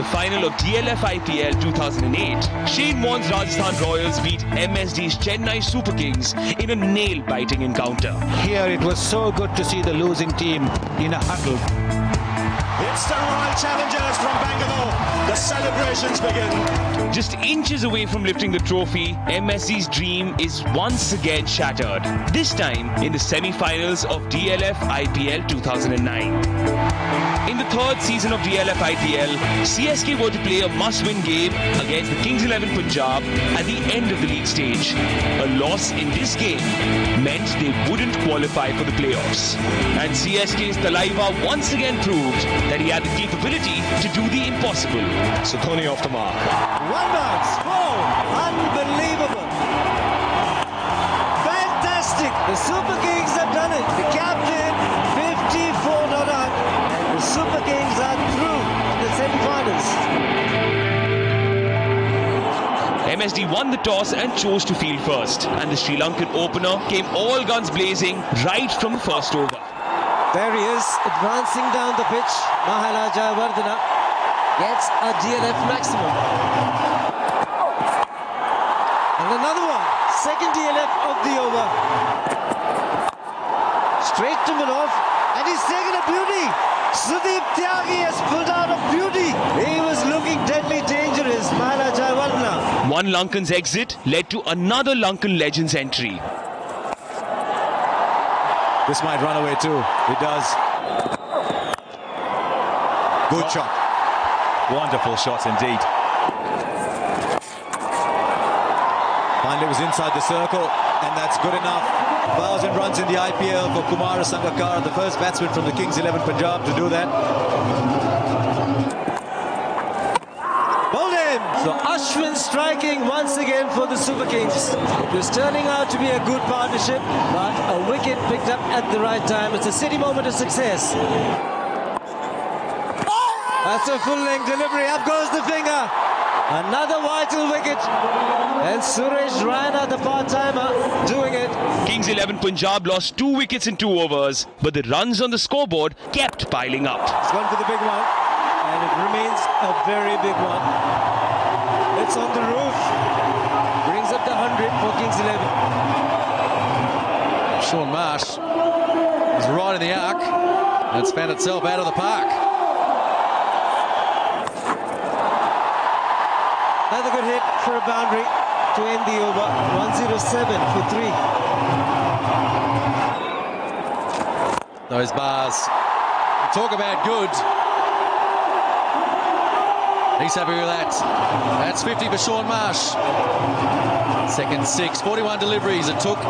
the final of DLF IPL 2008, Shane Warne's Rajasthan Royals beat MSD's Chennai Super Kings in a nail-biting encounter. Here it was so good to see the losing team in a huddle. It's the Royal Challengers from Bangalore. The celebrations begin. Just inches away from lifting the trophy, MSD's dream is once again shattered. This time in the semi-finals of DLF IPL 2009. In the third season of DLF IPL, CSK were to play a must-win game against the Kings 11 Punjab at the end of the league stage. A loss in this game meant they wouldn't qualify for the playoffs. And CSK's Talaiva once again proved that he had the capability to do the impossible. So Dhoni off the mark. One bounce. Oh, unbelievable. Fantastic. The Super Kings have done it. The captain, 54 not out. And the Super Kings are through the semi-finals. MSD won the toss and chose to field first. And the Sri Lankan opener came all guns blazing right from the first over. There he is, advancing down the pitch. Mahela Jayawardena gets a DLF maximum. And another one, second DLF of the over. Straight to Manov, and he's taken a beauty. Sudeep Tyagi has pulled out a beauty. He was looking deadly dangerous, Mahela Jayawardena. One Lankan's exit led to another Lankan legend's entry. This might run away too. It does. Good shot. Wonderful shot indeed. Finally was inside the circle, and that's good enough. 1,000 runs in the IPL for Kumar Sangakkara, the first batsman from the Kings 11 Punjab to do that. So Ashwin striking once again for the Super Kings. It was turning out to be a good partnership, but a wicket picked up at the right time. It's a city moment of success. That's a full-length delivery. Up goes the finger. Another vital wicket. And Suresh Raina, the part-timer, doing it. Kings 11 Punjab lost 2 wickets in 2 overs, but the runs on the scoreboard kept piling up. He's gone for the big one, and it remains a very big one. It's on the roof. Brings up the 100 for Kings 11. Shaun Marsh is right in the arc, and it's found itself out of the park. Another good hit for a boundary to end the over. 107 for 3. Those bars. Talk about good. He's happy with that. That's 50 for Shaun Marsh. Second 6, 41 deliveries it took.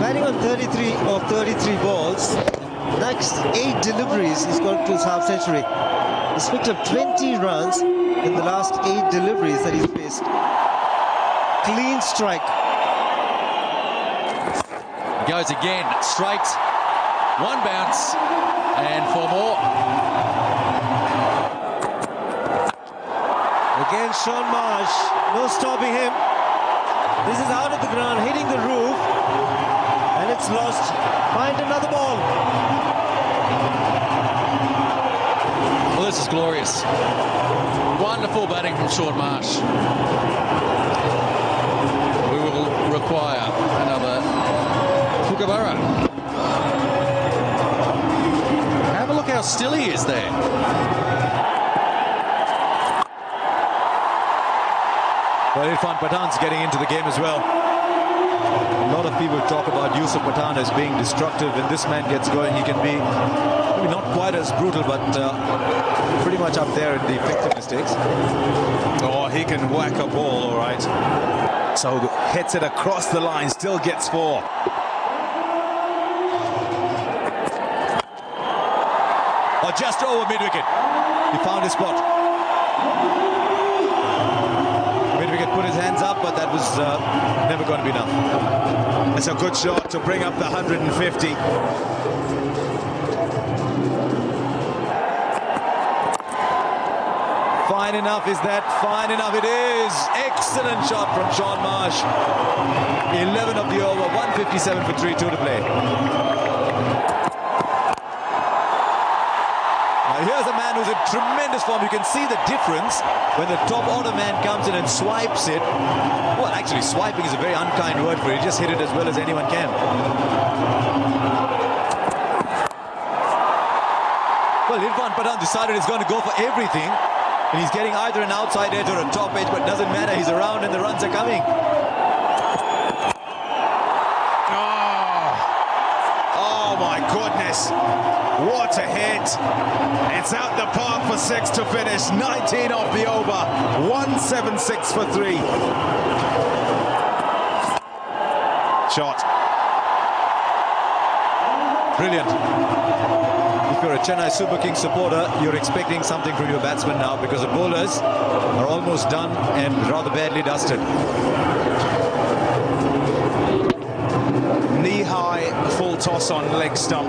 Batting on 33 of 33 balls. Next 8 deliveries, he's got to his half century. He's picked up 20 runs in the last 8 deliveries that he's faced. Clean strike. Goes again, straight. One bounce, and 4 more. Again, Shaun Marsh, no stopping him. This is out of the ground, hitting the roof, and it's lost. Find another ball. Well, this is glorious. Wonderful batting from Shaun Marsh. We will require another Kookaburra. Have a look how still he is there. Well, Irfan Pathan's getting into the game as well. A lot of people talk about Yusuf Pathan as being destructive. When this man gets going, he can be maybe not quite as brutal, but pretty much up there in the effectiveness stakes. Oh, he can whack a ball, all right. So hits it across the line, still gets 4. Oh, just over mid-wicket. He found his spot. Mid-wicket put his hands up, but that was never going to be enough. It's a good shot to bring up the 150. Fine enough, is that? Fine enough, it is. Excellent shot from Shaun Marsh. 11 of the over, 157 for 3-2 to play. Here's a man who's in tremendous form. You can see the difference when the top order man comes in and swipes it. Well, actually, swiping is a very unkind word for it. He just hit it as well as anyone can. Well, Irfan Pathan decided he's going to go for everything. And he's getting either an outside edge or a top edge, but it doesn't matter. He's around and the runs are coming. Oh my goodness. What a hit. It's out the park for 6 to finish. 19 off the over. 176 for 3. Shot. Brilliant. If you're a Chennai Super Kings supporter, you're expecting something from your batsmen now, because the bowlers are almost done and rather badly dusted. Knee-high full toss on leg stump.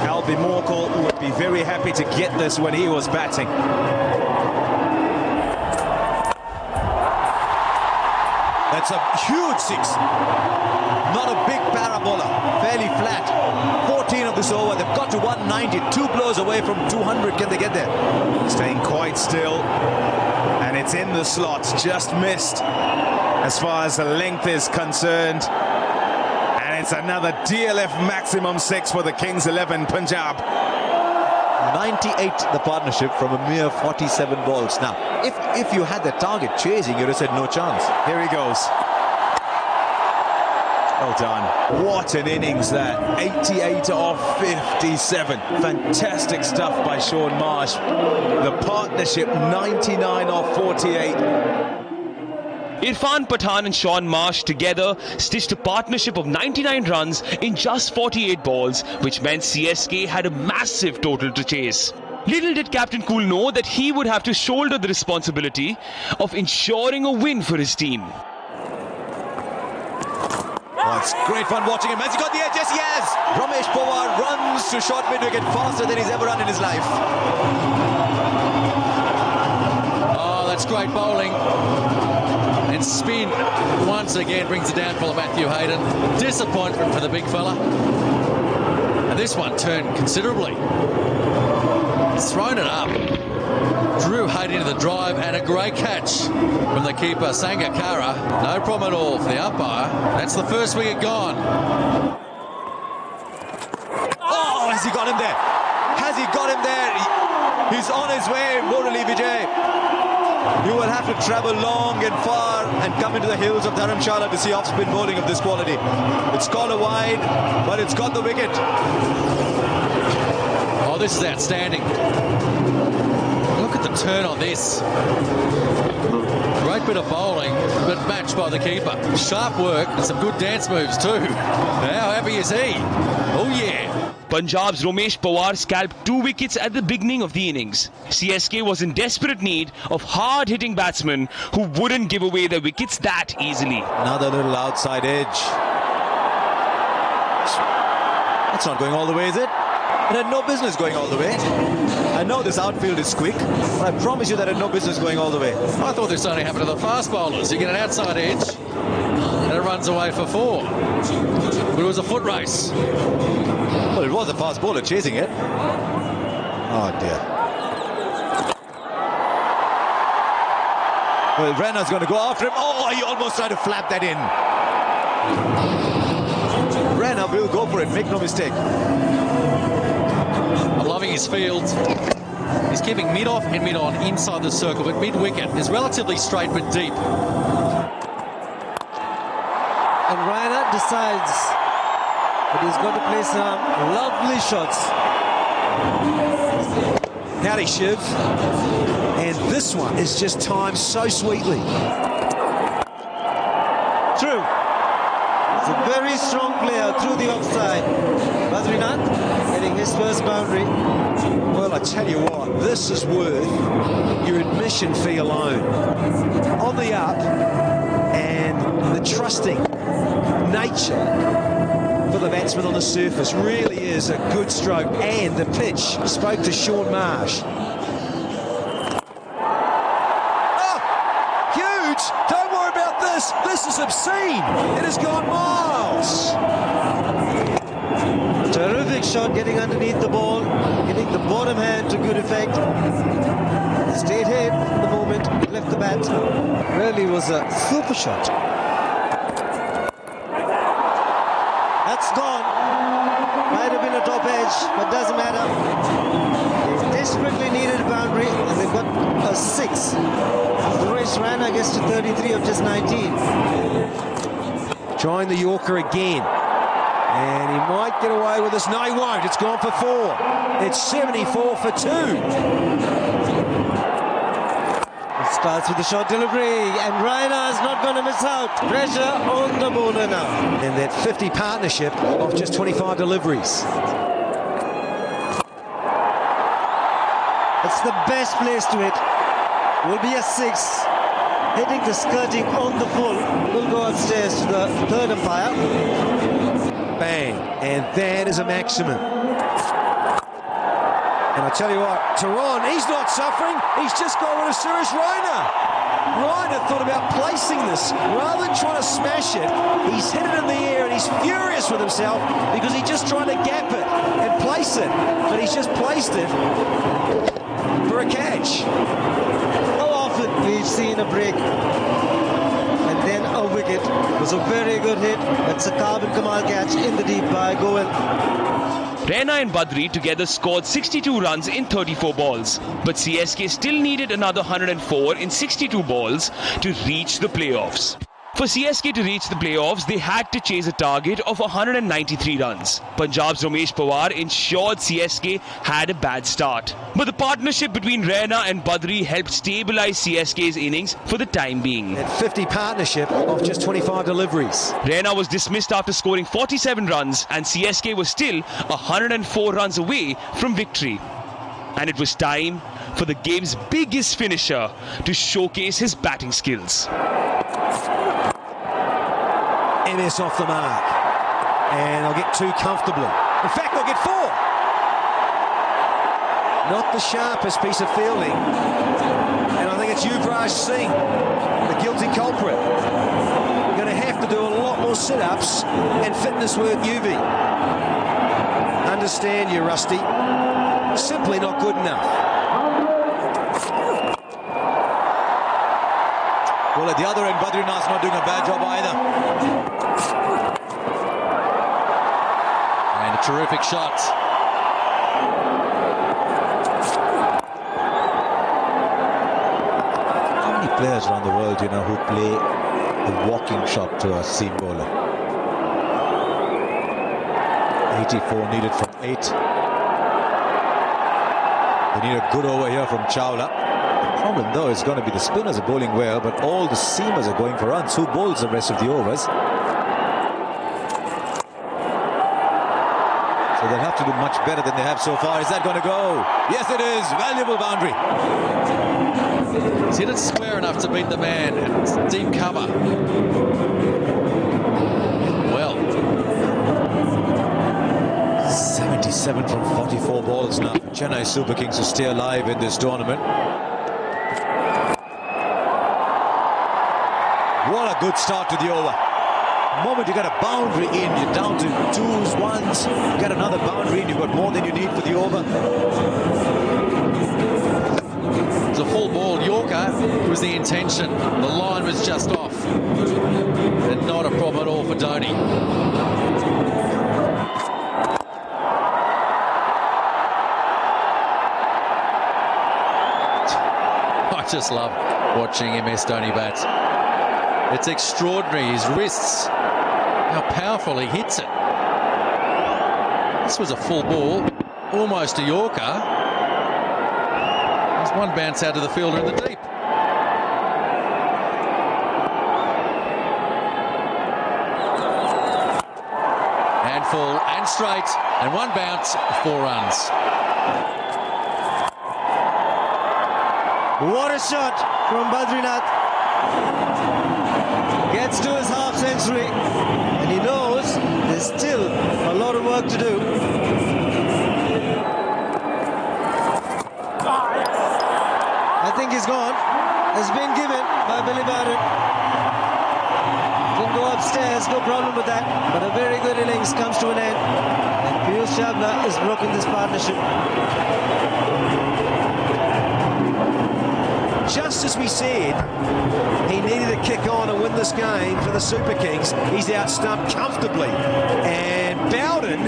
Albi Morkel would be very happy to get this when he was batting. That's a huge 6. Not a big parabola, fairly flat. 14 of this over. They've got to 190. 2 blows away from 200. Can they get there? Staying quite still. And it's in the slot. Just missed as far as the length is concerned. And it's another DLF maximum 6 for the Kings 11 Punjab. 98 the partnership from a mere 47 balls. Now, if you had the target chasing, you'd have said no chance. Here he goes. Well done. What an innings that. 88 off 57. Fantastic stuff by Sean Marsh. The partnership 99 off 48. Irfan Pathan and Sean Marsh together stitched a partnership of 99 runs in just 48 balls, which meant CSK had a massive total to chase. Little did Captain Cool know that he would have to shoulder the responsibility of ensuring a win for his team. Oh, it's great fun watching him. Has he got the edge? Yes, he has. Ramesh Pawar runs to short mid-wicket faster than he's ever run in his life. Oh, that's great bowling. And spin once again brings the downfall of Matthew Hayden. Disappointment for the big fella. And this one turned considerably. He's thrown it up. Drew Hayden into the drive, and a great catch from the keeper, Sangakkara. No problem at all for the umpire. That's the first wicket gone. Oh, has he got him there? Has he got him there? He's on his way, Murali Vijay. You will have to travel long and far and come into the hills of Dharamshala to see off-spin bowling of this quality. It's called a wide, but it's got the wicket. Oh, this is outstanding. Look at the turn on this. Great bit of bowling, but matched by the keeper. Sharp work and some good dance moves too. How happy is he? Oh yeah. Punjab's Ramesh Pawar scalped 2 wickets at the beginning of the innings. CSK was in desperate need of hard-hitting batsmen who wouldn't give away their wickets that easily. Another little outside edge. That's not going all the way, is it? It had no business going all the way. I know this outfield is quick, but I promise you that it had no business going all the way. I thought this only happened to the fast bowlers. You get an outside edge, and it runs away for 4. But it was a foot race. Well, it was a fast bowler chasing it. Oh, dear. Well, Rana's going to go after him. Oh, he almost tried to flap that in. Rana will go for it, make no mistake. I'm loving his field. He's keeping mid-off and mid-on inside the circle, but mid-wicket is relatively straight but deep. And Rana decides that he's going to play some lovely shots. Howdy, Shiv. And this one is just timed so sweetly. True. It's a very strong player through the offside. Badrinath getting his first boundary. Well, I tell you what, this is worth your admission fee alone. On the up, and the trusting nature for the batsman on the surface really is a good stroke. And the pitch spoke to Sean Marsh. Oh, huge! Don't worry about this. This is obscene. It has gone miles. Terrific shot, getting underneath the ball, getting the bottom hand to good effect. Stayed hit the moment he left the bat. Really was a super shot. That's gone. Might have been a top edge, but doesn't matter. They desperately needed a boundary, and they've got a 6. The race ran, I guess, to 33 of just 19. Trying the Yorker again. And he might get away with this. No, he won't. It's gone for 4. It's 74 for 2. Starts with the short delivery, and Raina's not going to miss out. Pressure on the bowler now. And that 50 partnership of just 25 deliveries. It's the best place to hit. Will be a 6. Hitting the skirting on the full. Will go upstairs to the third umpire. Bang. And that is a maximum. And I tell you what, Tehran, he's not suffering. He's just gone with a serious Raina. Raina thought about placing this. Rather than trying to smash it, he's hit it in the air and he's furious with himself because he's just trying to gap it and place it. But he's just placed it for a catch. How often we've seen a break and then a wicket. It was a very good hit. It's a carbon Kamal catch in the deep by Goel. Raina and Badri together scored 62 runs in 34 balls, but CSK still needed another 104 in 62 balls to reach the playoffs. For CSK to reach the playoffs, they had to chase a target of 193 runs. Punjab's Ramesh Pawar ensured CSK had a bad start. But the partnership between Raina and Badri helped stabilize CSK's innings for the time being. That 50 partnership of just 25 deliveries. Raina was dismissed after scoring 47 runs, and CSK was still 104 runs away from victory. And it was time for the game's biggest finisher to showcase his batting skills. MS off the mark. And they'll get 2 comfortably. In fact, they'll get 4. Not the sharpest piece of fielding. And I think it's Yuvraj Singh, the guilty culprit. You're going to have to do a lot more sit-ups and fitness work, Yuvi. Understand you, Rusty. Simply not good enough. Well, at the other end, Badrinath's not doing a bad job either. And a terrific shot. How many players around the world, you know, who play the walking shot to a seam bowler? 84 needed from 8. They need a good over here from Chawla. The problem, though, is going to be the spinners are bowling well, but all the seamers are going for runs. Who bowls the rest of the overs? So they'll have to do much better than they have so far. Is that going to go? Yes, it is. Valuable boundary. He's hit it square enough to beat the man. It's deep cover. Well. 77 from 44 balls now. Chennai Super Kings to stay alive in this tournament. What a good start to the over. The moment you got a boundary in, you're down to 2s, 1s. You get another boundary in, you've got more than you need for the over. It's a full ball. Yorker was the intention. The line was just off. And not a problem at all for Dhoni. I just love watching MS Dhoni bat. It's extraordinary, his wrists, how powerful he hits it. This was a full ball, almost a Yorker. There's one bounce out to the fielder in the deep. And full and straight, and one bounce, 4 runs. What a shot from Badrinath. Gets to his half century, and he knows there's still a lot of work to do. I think he's gone. Has been given by Billy Barrett. Didn't go upstairs, no problem with that. But a very good innings comes to an end. And Piyush Chawla has broken this partnership. Just as we said, he needed to kick on and win this game for the Super Kings. He's out-stumped comfortably. And Bowden,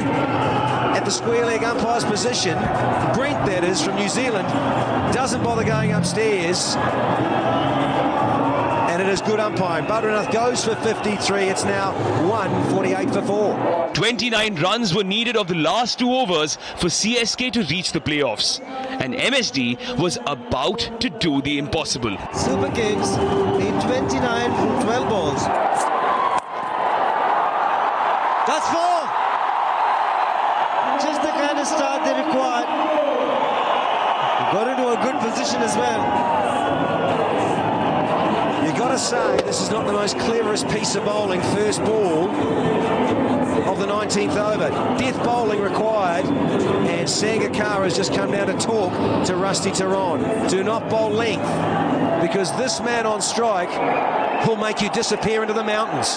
at the square leg umpire's position, Brent that is, from New Zealand, doesn't bother going upstairs. And it is good umpiring. Badranath goes for 53. It's now 148 for 4. 29 runs were needed of the last 2 overs for CSK to reach the playoffs. And MSD was about to do the impossible. Super Kings need 29 from 12 balls. That's 4. Just the kind of start they required. Got into a good position as well. You've got to say, this is not the most cleverest piece of bowling. First ball of the 19th over. Death bowling required, and Sangakkara has just come down to talk to Rusty Tehran. Do not bowl length, because this man on strike will make you disappear into the mountains.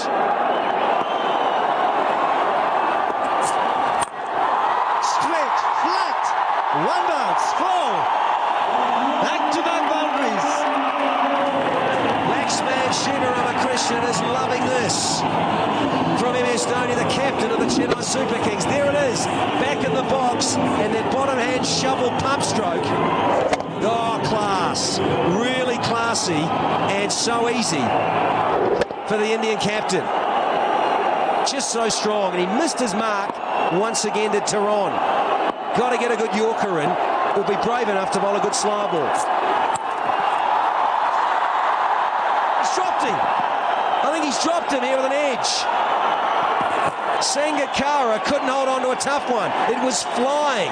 Straight, flat, 1 bounce, 4. Back-to-back boundaries. Laxman Shinaramakrishnan is loving this. From MS Dhoni, the captain of the Chennai Super Kings. There it is, back in the box, and that bottom hand shovel pump stroke. Oh, class. Really classy and so easy for the Indian captain. Just so strong, and he missed his mark once again to Tehran. Got to get a good Yorker in. Will be brave enough to bowl a good slow ball. He's dropped him. I think he's dropped him here with an edge. Sangakkara couldn't hold on to a tough one. It was flying.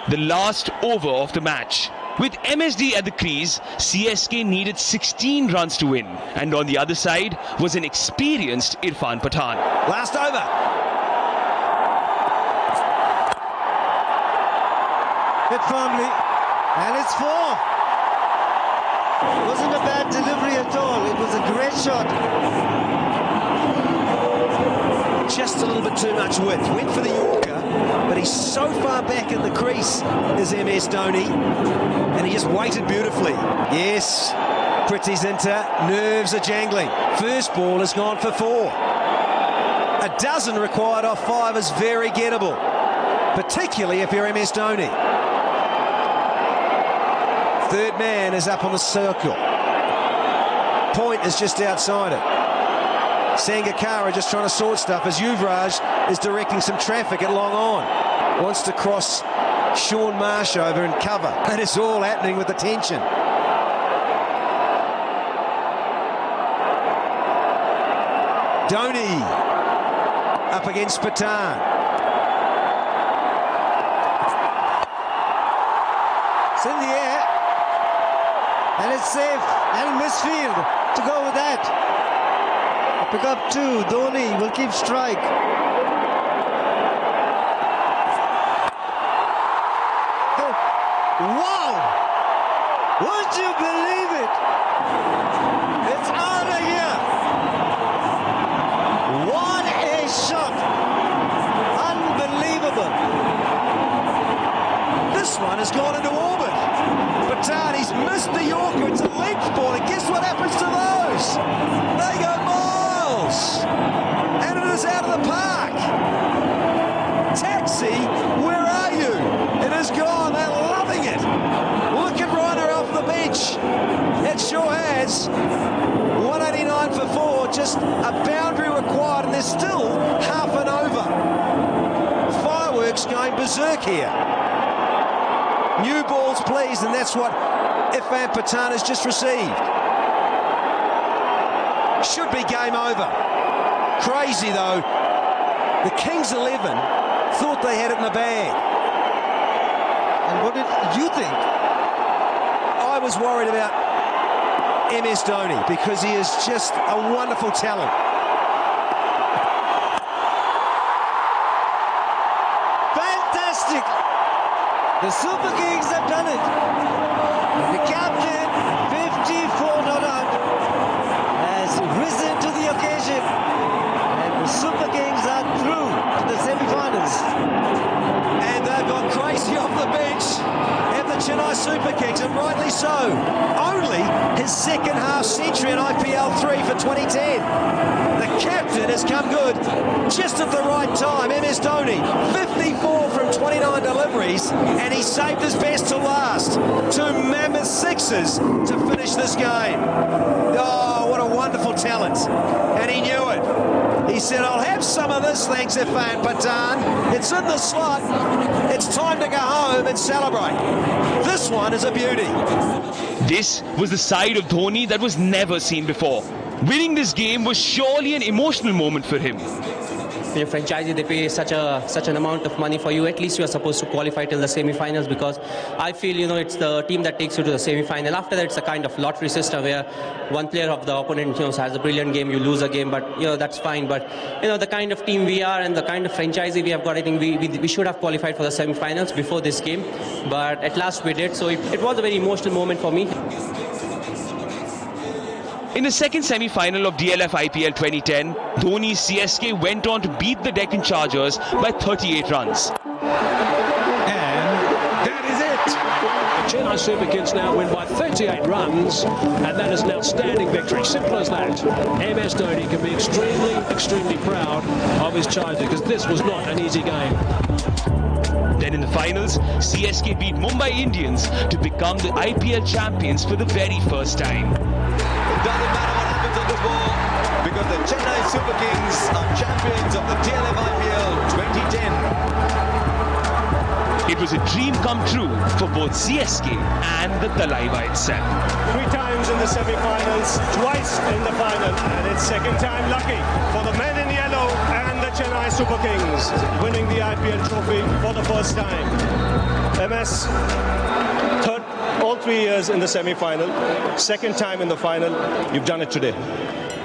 The last over of the match. With MSD at the crease, CSK needed 16 runs to win. And on the other side was an experienced Irfan Pathan. Last over. Hit firmly, and it's 4. It wasn't a bad delivery at all. It was a great shot. Just a little bit too much width. Went for the Yorker, but he's so far back in the crease is MS Dhoni, and he just waited beautifully. Yes, Prithi's into, nerves are jangling. First ball has gone for 4. A dozen required off 5 is very gettable, particularly if you're MS Dhoni. Third man is up on the circle. Point is just outside it. Sangakkara just trying to sort stuff as Yuvraj is directing some traffic at long on. Wants to cross Sean Marsh over and cover. And it's all happening with the tension. Dhoni up against Pathan. It's in the air, and it's safe, and misfield to go with that. Pick up 2. Dhoni will keep strike. Wow! Would you believe it? It's out of here. What a shot! Unbelievable. This one has gone into orbit. Pathan, he's missed the Yorker. It's a length ball, and guess what happens to those? They go miles. And it is out of the park. Taxi, where are you? It is gone. They're loving it. Look at Reiner off the bench. It sure has. 189 for 4. Just a boundary required, and there's still half an over. Fireworks going berserk here. New balls, please, and that's what Irfan Pathan has just received. Should be game over. Crazy, though. The Kings 11 thought they had it in the bag. And what did you think? I was worried about MS Dhoni because he is just a wonderful talent. Fantastic! The Super Kings have done it. The captain, 54 not out, has risen to the occasion. And the Super Kings are through to the semi-finals. And they've gone crazy off the bench. And the Chennai Super Kings, and rightly so. Only his second half century in IPL 3 for 2010. The captain has come good just at the right time. MS Dhoni, 54 from 29 deliveries, and he saved his best to last. Two mammoth sixes to finish this game. Oh, what a wonderful talent. And he knew it. He said, I'll have some of this, thanks Irfan Pathan. It's in the slot. It's time to go home and celebrate. This one is a beauty. This was the side of Dhoni that was never seen before. Winning this game was surely an emotional moment for him. Your franchisee, they pay such an amount of money for you. At least you are supposed to qualify till the semi-finals, because I feel, it's the team that takes you to the semi-final. After that, it's a kind of lottery system where one player of the opponent, has a brilliant game, you lose a game, but that's fine. But the kind of team we are and the kind of franchisee we have got, I think we should have qualified for the semi-finals before this game. But at last we did. So it was a very emotional moment for me. In the second semi-final of DLF IPL 2010, Dhoni's CSK went on to beat the Deccan Chargers by 38 runs. And that is it. The Chennai Super Kings now win by 38 runs, and that is an outstanding victory. Simple as that. MS Dhoni can be extremely proud of his Chargers, because this was not an easy game. Then in the finals, CSK beat Mumbai Indians to become the IPL champions for the very first time. Doesn't matter what happens on the ball, because the Chennai Super Kings are champions of the DLF IPL 2010. It was a dream come true for both CSK and the Talaiva itself. 3 times in the semi-finals, twice in the final, and it's second time lucky for the men in yellow and the Chennai Super Kings, winning the IPL trophy for the first time. MS, all 3 years in the semi-final, second time in the final. You've done it today.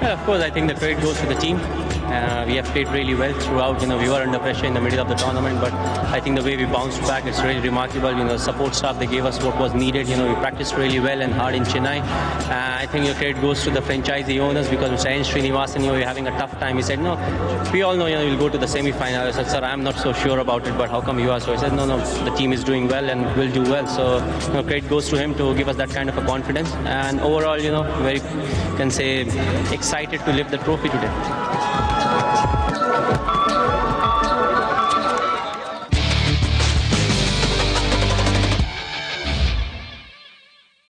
Yeah, of course, I think the credit goes to the team. We have played really well throughout. We were under pressure in the middle of the tournament, but I think the way we bounced back, it's really remarkable. The support staff, they gave us what was needed. We practiced really well and hard in Chennai. I think the credit goes to the franchisee owners, because Mr. N. Srinivasan, we're having a tough time. He said, no, we all know, we'll go to the semi-final. I said, sir, I'm not so sure about it, but how come you are? So I said, no, the team is doing well and will do well. So, credit goes to him to give us that kind of a confidence. And overall, very, excited to lift the trophy today.